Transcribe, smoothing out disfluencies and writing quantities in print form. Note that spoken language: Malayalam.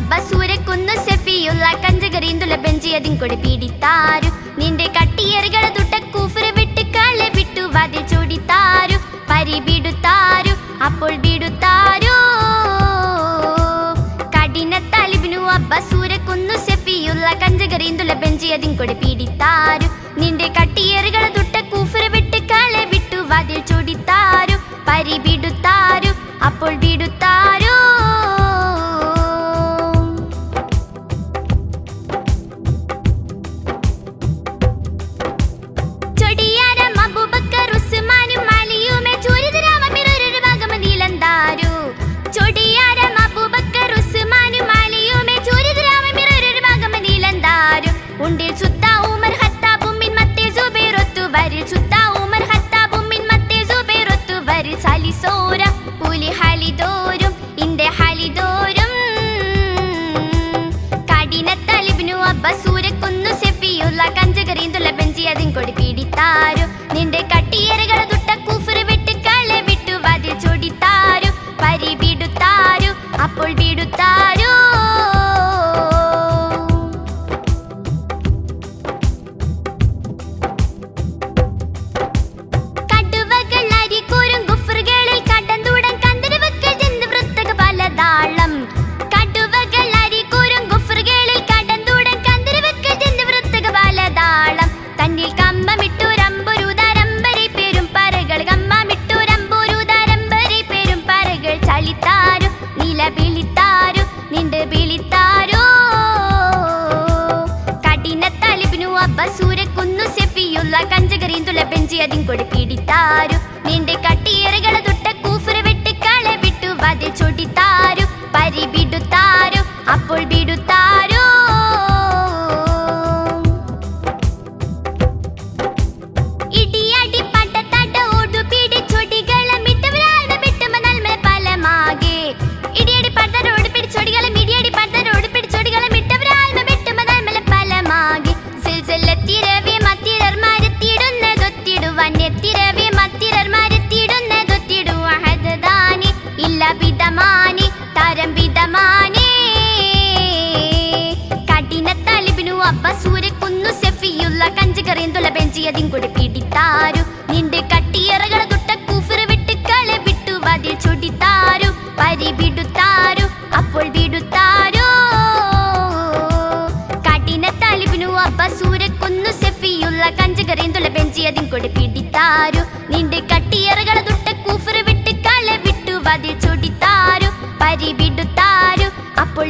ಅಬ್ಬಸೂರಕ್ಕೊಂದು ಸೆಫಿಯುಲ್ಲ ಕಂಜಗರಿಂದುಲ ಬೆಂಜಿಯದಿಂ ಕೊಡಿ ಪೀಡಿತಾರು ನಿಂಡೆ ಕಟ್ಟಿಯರುಗಳ ದುಟ್ಟ ಕೂಫರು ಬಿಟ್ಟು ಕಾಳೆ ಬಿಟ್ಟು ವಾದಿ ಚೂಡಿತಾರು പരി ബിടുത്താരു അപ്പോൾ ബിടുത്താരു കഠിന തലിബിനു അബ്ബസൂരക്കൊന്നു സെഫിയുള്ള കഞ്ചകറിന്തുല ബെഞ്ചിയതിൻ കൊടി പീഡിത്താരു നിന്റെ കട്ടിയേറുകള തൊട്ട കൂഫറ വിട്ട് കാളെ വിട്ടു വാതിൽ ചൂടിത്താരു പരി ബിടുത്താരു അപ്പോൾ ബിടുത്താരു അബ്ബസൂരക്കൊന്നു സെഫിയുള്ള കഞ്ചകറിന്തുല ബെഞ്ചിയതിൻ കൊടി പീഡിത്താരു നിന്റെ കട്ടിയേറുകള തൊട്ട കൂഫറ് വിട്ട് കാളെ വിട്ടു വാതിൽ ചൂടിത്താരു പരി ബിടുത്താരു അപ്പോൾ ബിടുത്താരു കടുവകൾ അരികൂരും ഗുഫറുകളിൽ കടന്തൂടൻ കന്തരവക്കൾ ചെന്ന് വൃത്തക പലതാളം കടുവകൾ അരികൂരും ഗുഫറുകളിൽ കടന്തൂടൻ കന്തരവക്കൾ ചെന്ന് വൃത്തക പലതാളം തന്നിൽ കമ്മമിട്ടൂരമ്പൊരുതാരമ്പരി പേരും പറകൾ കമ്മമിട്ടൂരമ്പൊരുതാരമ്പരി പേരും പറകൾ ചളിത്താരു നില ബിളിത്താരു നിണ്ട് ബിളിത്താരു കഠിന തലിബിനു അബ്ബസൂരക്കൊന്നു സെഫിയുള്ള കഞ്ചകറിന്തുല ബെഞ്ചിയതിൻ കൊടി പീഡിത്താരു നിന്റെ കട്ടിയേറുകള തൊട്ട കൂഫറ് വിട്ട് കാളെ വിട്ടു വാതിൽ ചൂടിത്താരു പരി ബിടുത്താരു അപ്പോൾ ബിടുത്താരു ഇടിയടി പട്ടത്തട്ട ഓടു പിടിച്ചൊടികളെ മിട്ടവരാൽമ വിട്ടുമ നൽമ പലമാകെ ഇടിയടി പട്ടരോട് പിടിച്ചൊടികളെ മിടിയടി പട്ടരോട് പിടിച്ചൊടികളെ മിട്ടവരാൽമ വിട്ടുമ നൽമ പലമാകെ സിൽസിലത്തിരവി മത്തിരർമാരെത്തിയിടുന്നതൊത്തിടുവാൻ എത്തിരവി മത്തിരർമാരെത്തിയിടുന്നതൊത്തിടുവാൻ ഹദദാനി ഇല്ല ബിദമാനി തരം ബിദമാനി കഠിന തലിബിനു അബ്ബസൂരക്കൊന്നു സെഫിയുള്ള കഞ്ചകറിന്തുല ബെഞ്ചിയതിൻ കൊടി പീഡിത്താരു നിന്റെ കട്ടിയേറുകള തൊട്ട കൂഫറ് വിട്ട് കാളെ വിട്ടു വാതിൽ ചൂടിത്താരു പരി ബിടുത്താരു അപ്പോൾ ബിടുത്താരു കഠിന തലിബിനു അബ്ബസൂരക്കൊന്നു സെഫിയുള്ള കഞ്ചകറിന്തുല ബെഞ്ചിയതിൻ കൊടി പീഡിത്താരു നിന്റെ കട്ടിയേറുകള തൊട്ട കൂഫറ് വിട്ട് കാളെ വിട്ടു വാതിൽ ചൂടിത്താരു പരി ബിടുത്താരു അപ്പോൾ